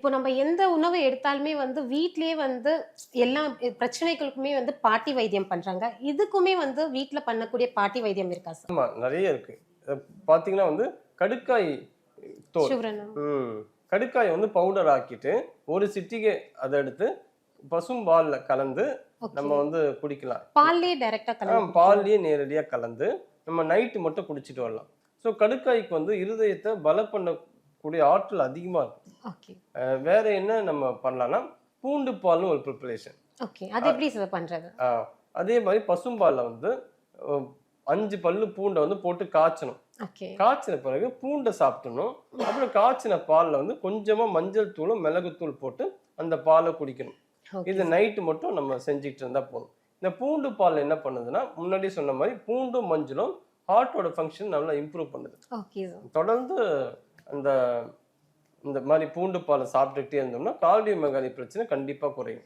இப்போ நம்ம எந்த உணவு எடுத்தாலுமே வந்து வீட்லயே வந்து எல்லா பிரச்சனைகளுக்குமே வந்து பாட்டி வைத்தியம் பண்றாங்க. இதுக்குமே வந்து வீட்ல பண்ணக்கூடிய பாட்டி வைத்தியம் இருக்கா சார்? ஆமா, நெறைய இருக்கு. அ பார்த்தீங்கன்னா வந்து கடுக்காய் தோல். சுவரனம். ம். கடுக்காய வந்து பவுடர் ஆக்கிட்டு, ஒரு சிட்டிகை அத எடுத்து பசும்பால்ல கலந்து நம்ம ஓகே. வந்து குடிக்கலாம். பால்லயே டைரக்ட்டா கலந்து குடிக்கலாம். பால்லயே நேரடியா கலந்து, நம்ம நைட்டு மட்டும் குடிச்சிட்டு வரலாம். ஸோ கடுக்காய்க்கு வந்து இருதயத்த பலப்பண்ணக்கூடிய ஆற்றல் அதிகமா இருக்கு. ஓகே. வேற என்ன நம்ம பண்ணலாம்னா, பூண்டு பால்னு ஒரு ப்ரிப்பரேஷன். ஓகே. அது அ எப்படி சார் பண்றது? ஆ அதே மாரி பசும்பால்ல வந்து அ 5 பல்லு பூண்ட வந்து போட்டு காய்ச்சணும். ஓகே. காய்ச்சின பிறகு பூண்ட சாப்பிடணும். அப்புறம் காய்ச்சின பால்ல வந்து கொஞ்சமா மஞ்சள் தூளும், மிளகுத்தூள் போட்டு அந்த பால குடிக்கணும். ஓகே இது சார். நைட்டு மட்டும் நம்ம செஞ்சுட்டு இருந்தா போதும். இந்த பூண்டு பால் என்ன பண்ணுதுன்னா, முன்னாடியே சொன்ன மாரி பூண்டும், மஞ்சளும் ஹார்ட்டோட ஃபங்ஷன் நல்லா இம்ப்ரூவ் பண்ணுது. Okay sir. தொடர்ந்து அந்த இந்த மாரி பூண்டு பால சாப்பிட்டுக்கிட்டே இருந்தோம்னா, கார்டியோமெகாலி பிரச்சனை கண்டிப்பா குறையும்.